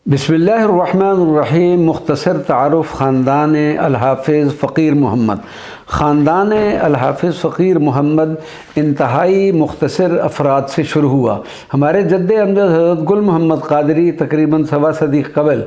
बिस्मिल्लाहिर्रहमानिर्रहीम। मुख्तसर तारुफ़ ख़ानदान अल-हाफ़िज़ फ़क़ीर मोहम्मद। ख़ानदान अल-हाफ़िज़ फ़क़ीर मोहम्मद इंतहाई मुख्तसर अफराद से शुरू हुआ। हमारे जद्दे अमजद हज़रत गुल मोहम्मद क़ादरी तकरीबन सवा सदी क़बल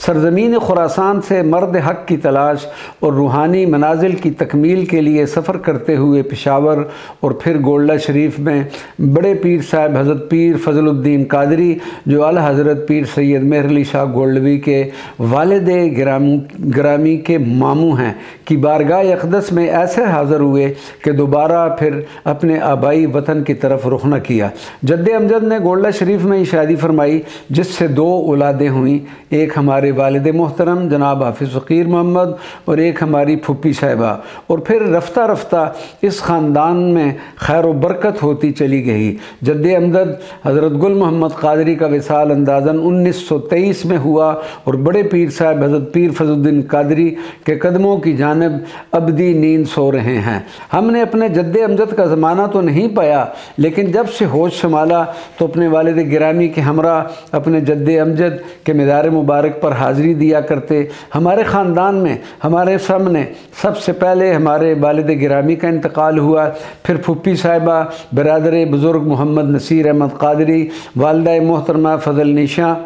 सरज़मीन ख़ुरासान से मर्द हक़ की तलाश और रूहानी मनाजिल की तकमील के लिए सफ़र करते हुए पेशावर और फिर गोल्डा शरीफ में बड़े पीर साहब हज़रत पीर फ़ज़लुद्दीन क़ादरी जो आला हज़रत पीर सैयद मेहर अली शाह गोल्डवी के वालिद गिरामी के मामू हैं कि बारगाह अक़दस में ऐसे हाज़िर हुए कि दोबारा फिर अपने आबाई वतन की तरफ रुख न किया। जद्दे अमजद ने गोल्डा शरीफ में ही शादी फरमाई जिससे दो औलादें हुईं, एक हमारे वालिद मोहतरम जनाब हाफिज़ फ़क़ीर मोहम्मद और एक हमारी फुप्पी साहिबा। और फिर रफ्ता रफ्ता इस ख़ानदान में खैर व बरकत होती चली गई। जद्दे अमजद हज़रत गुल मोहम्मद क़ादरी का विसाल अंदाज़न 1923 में हुआ और बड़े पीर साहब हज़रत पीर फ़ज़लुद्दीन क़ादरी के कदमों की जानिब अबदी नींद सो रहे हैं। हमने अपने जद्दे अमजद का ज़माना तो नहीं पाया, लेकिन जब से होश संभाला तो अपने वालिद गिरामी के हमरा अपने जद्दे अमजद के मज़ार मुबारक पर हाज़िरी दिया करते। हमारे ख़ानदान में हमारे सामने सबसे पहले हमारे वालिद गिरामी का इंतकाल हुआ, फिर फुप्पी साहिबा बरादर बुज़ुर्ग मोहम्मद नसीर अहमद क़ादरी, वालिदा मोहतरमा फ़ज़ल निशा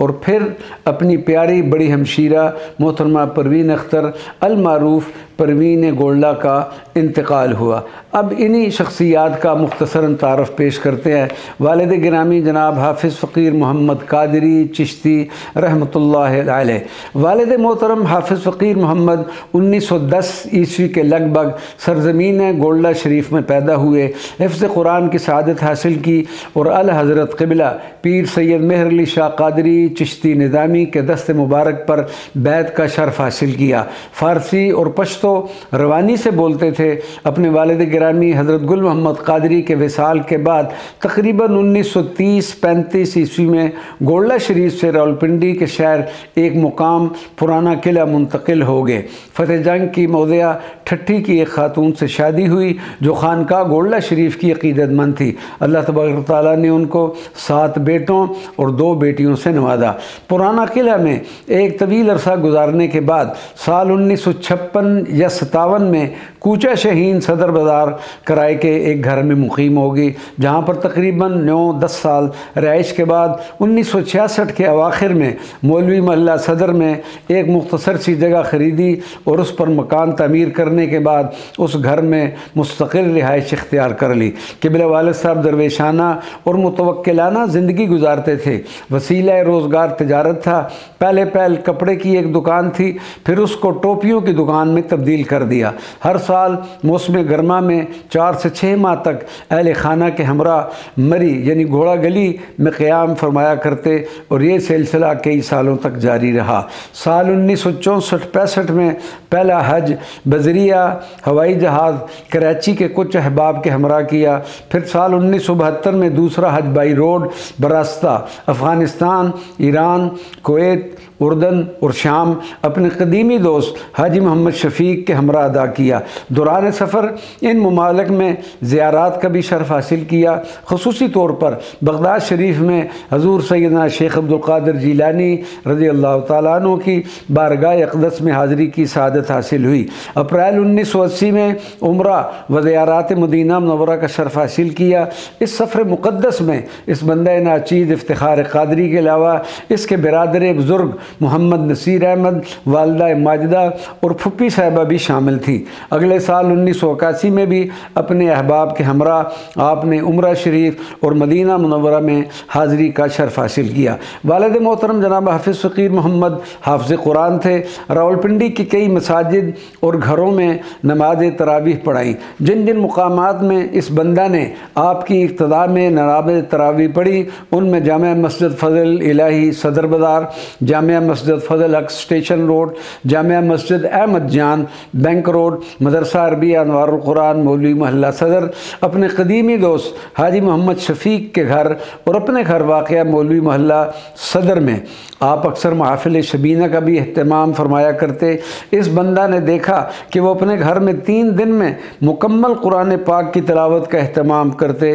और फिर अपनी प्यारी बड़ी हमशीरा मोहतरमा परवीन अख्तर अल मारूफ़ परवीन गोल्डा का इंतकाल हुआ। अब इन्हीं शख्सियात का मुख्तसरन तारफ़ पेश करते हैं। वालिद गिरामी जनाब हाफिज़ फ़क़ीर मोहम्मद क़ादरी चिश्ती रहमतुल्लाह अलैह। वालिद मोहतरम हाफिज़ फ़क़ीर मोहम्मद 1910 ईस्वी के लगभग सरज़मीन गोल्डा शरीफ में पैदा हुए। हिफ्ज़ कुरान की सआदत हासिल की और अल हज़रत क़िबला पीर सैयद मेहर अली शाह क़ादरी चिश्ती निज़ामी के दस्त मुबारक पर बैत का शर्फ़ हासिल किया। फ़ारसी और पश्तो रवानी से बोलते थे। अपने वालिद गिरामी हज़रत गुल मोहम्मद क़ादरी के विसाल के बाद तकरीबन 1930-35 ईस्वी में गोल्डा शरीफ से रावलपिंडी के शहर एक मुकाम पुराना किला मुंतकिल हो गए। फ़तेह जंग की मौज़िया ठट्ठी की एक खातून से शादी हुई जो खानका गोल्डा शरीफ की अक़ीदतमंद थी। अल्लाह तबारक व तआला ने उनको 7 बेटों और 2 बेटियों से नवाजा। पुराना किला में एक तवील अरसा गुजारने के बाद साल 1956 या 57 में कूचा शहीन सदर बाज़ार कराए के एक घर में मुकीम होगी, जहाँ पर तकरीबन 9-10 साल रहाइश के बाद 1966 के अवाखिर में मौलवी महल्ला सदर में एक मुख्तसर सी जगह ख़रीदी और उस पर मकान तामीर करने के बाद उस घर में मुस्तक़िल रिहाइश इख्तियार कर ली। क़िबला वालिद साहब दरवेशाना और मुतवक्किलाना ज़िंदगी गुजारते थे। वसीला रोज़गार तिजारत था। पहले कपड़े की एक दुकान थी, फिर उसको टोपियों की दुकान में तब्दील कर दिया। हर साल मौसम गर्मा में 4 से 6 माह तक अहले खाना के हमरा मरी यानी घोड़ा गली में क़याम फरमाया करते और ये सिलसिला कई सालों तक जारी रहा। साल 1964-65 में पहला हज बजरिया हवाई जहाज़ कराची के कुछ अहबाब के हमरा किया। फिर साल 1972 में दूसरा हज बाई रोड बरास्ता अफ़गानिस्तान, ईरान, कुवैत, उर्दन और शाम अपने कदीमी दोस्त हाजी मोहम्मद शफ़ीक के हमरा अदा किया। दौरान सफ़र इन ममालिक में ज़ियारात का भी शर्फ़ हासिल किया। ख़ुसूसी तौर पर बगदाद शरीफ में हज़ूर सैयदना शेख अब्दुल क़ादिर जीलानी रज़ी अल्लाह तआला अन्हु की बारगाह अक़दस में हाज़िरी की सआदत हासिल हुई। अप्रैल 1980 में उम्रा व ज़ियारात मदीना मुनव्वरा का शर्फ़ हासिल किया। इस सफ़र मुक़द्दस में इस बंदे नाचीज़ इफ्तिखार क़ादरी के अलावा इसके बिरादर बुज़ुर्ग मोहम्मद नसीर अहमद, वालिदा माजिदा और फुप्पी साहिबा भी शामिल थी। अगले साल 1981 में भी अपने अहबाब के हमरा आपने उम्रा शरीफ और मदीना मुनव्वरा में हाज़िरी का शर्फ़ हासिल किया। वालिद मोहतरम जनाब हाफिज़ फ़क़ीर मोहम्मद हाफ़िज़ कुरान थे। रावलपिंडी की कई मसाजिद और घरों में नमाज तरावीह पढ़ाई। जिन जिन मुकामात में इस बंदा ने आपकी इक़्तिदा में नमाज तरावीह पढ़ी उनमें जामिया मस्जिद फ़ज़ल इलाही सदर बाज़ार, जामिया मस्जिद फ़ज़ल हक़ स्टेशन रोड, जामिया मस्जिद अहमद जान बैंक रोड, मदरसा अरबिया अनवारुल कुरान मौलवी महल्ला सदर, अपने कदीमी दोस्त हाजी मोहम्मद शफ़ीक के घर और अपने घर वाक़या मौलवी महल्ला सदर में आप अक्सर महफ़िल शबीना का भी अहतमाम फरमाया करते। इस बंदा ने देखा कि वो अपने घर में 3 दिन में मुकम्मल कुरान पाक की तिलावत का अहतमाम करते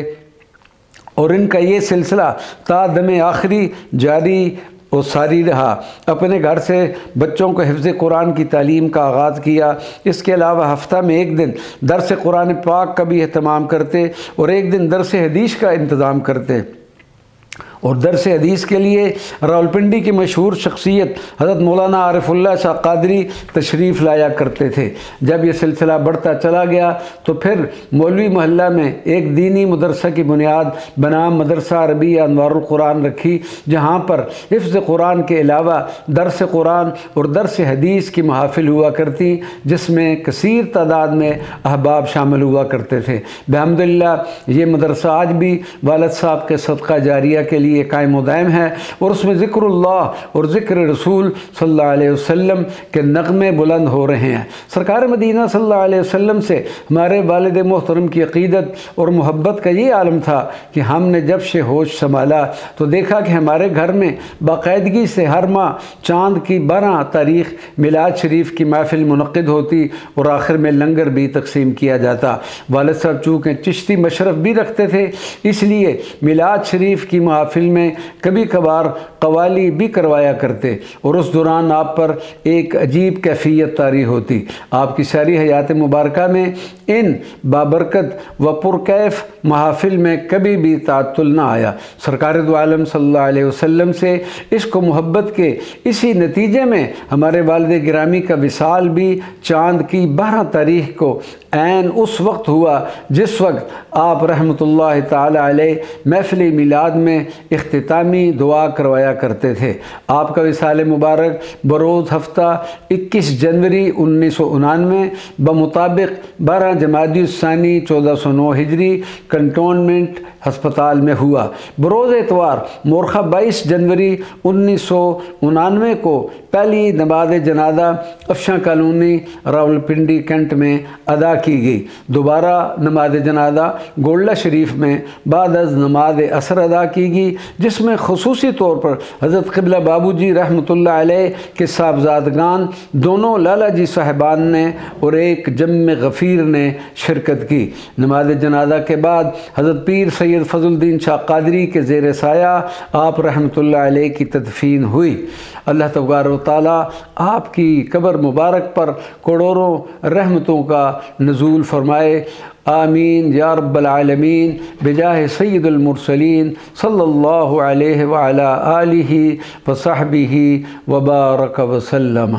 और इनका ये सिलसिला ता दम आखिरी जारी और सारी रहा। अपने घर से बच्चों को हिफ्ज़ कुरान की तालीम का आगाज़ किया। इसके अलावा हफ्ता में एक दिन दर्स कुरान पाक का भी एहतमाम करते और एक दिन दर्स हदीस का इंतज़ाम करते। और दर्स हदीस के लिए रावलपिंडी की मशहूर शख्सियत हज़रत मौलाना आरिफुल्लाह शाह क़ादरी तशरीफ़ लाया करते थे। जब ये सिलसिला बढ़ता चला गया तो फिर मौलवी महल्ला में एक दीनी मदरसा की बुनियाद बनाम मदरसा अरबिया अनवारुल कुरान रखी, जहाँ पर हिफ्ज़ कुरान के अलावा दर्स कुरान और दर्स हदीस की महफ़िल हुआ करती, जिसमें कसीर तादाद में अहबाब शामिल हुआ करते थे। बिहम्दिल्लाह ये मदरसा आज भी वालिद साहब के सदका जारिया के लिए कायम दायम है और उसमें ज़िक्रुल्लाह और ज़िक्र रसूल सल्लल्लाहु अलैहि वसल्लम के नग़मे बुलंद हो रहे हैं। सरकार मदीना सल्लल्लाहु अलैहि वसल्लम से हमारे वालिद मोहतरम की अक़ीदत और मोहब्बत का ये आलम था कि हमने जब से होश संभाला तो देखा कि हमारे घर में बाकायदगी से हर माह चाँद की 12 तारीख़ मिलाद शरीफ की महफ़िल मुनक़्क़िद होती और आखिर में लंगर भी तकसीम किया जाता। वालिद साहब चूँकि चिश्ती मशरफ़ भी रखते थे, इसलिए मिलाद शरीफ की महफ़िल में कभी कभार कवाली भी करवाया करते और उस दौरान आप पर एक अजीब कैफियत तारी होती। आपकी सारी हयात मुबारका में इन बाबरकत व पुरकैफ महफ़िल में कभी भी तातुल ना आया। सरकार दो आलम सल्लल्लाहु अलैहि वसल्लम से इश्क़ मोहब्बत के इसी नतीजे में हमारे वालिद गिरामी का विसाल भी चाँद की 12 तारीख़ को ऐन उस वक्त हुआ जिस वक्त आप रहमतुल्लाह ताला अलैह महफ़िल मिलाद में इख्तितामी दुआ करवाया करते थे। आपका विसाल मुबारक बरोज़ हफ्ता 21 जनवरी 1999 बमुताबिक 12 जमादी सानी 1409 हिजरी कंटोनमेंट हस्पताल में हुआ। बरोज़ एतवार मोरखा 22 जनवरी 1999 को पहली नमाज जनाजा अफशां कॉलोनी रावलपिंडी कैंट में अदा की गई। दोबारा नमाज जनाजा गोल्डा शरीफ में बाद अज़ नमाज असर अदा की गई, जिसमें ख़ुसूसी तौर पर हज़रत क़िबला बाबूजी रहमतुल्लाह अलैह के साहबजादगान दोनों लाला जी साहिबान ने और एक जम्मे गफ़ीर ने शिरकत की। नमाज जनाजा के बाद हज़रत पीर सैयद फ़ज़लुद्दीन शाह क़ादरी के ज़ेर साया आप रहमतुल्लाह अलैह की तदफ़ीन हुई। अल्लाह तबारक व तआला आपकी कब्र मुबारक पर करोड़ों रहमतों का नज़ूल फरमाए। आमीन या रब्बल आलमीन बिजाह सय्यिदुल मुरसलीन सल्लल्लाहु अलैहि व अला आलिहि व सहबिहि व बारक व सल्लम।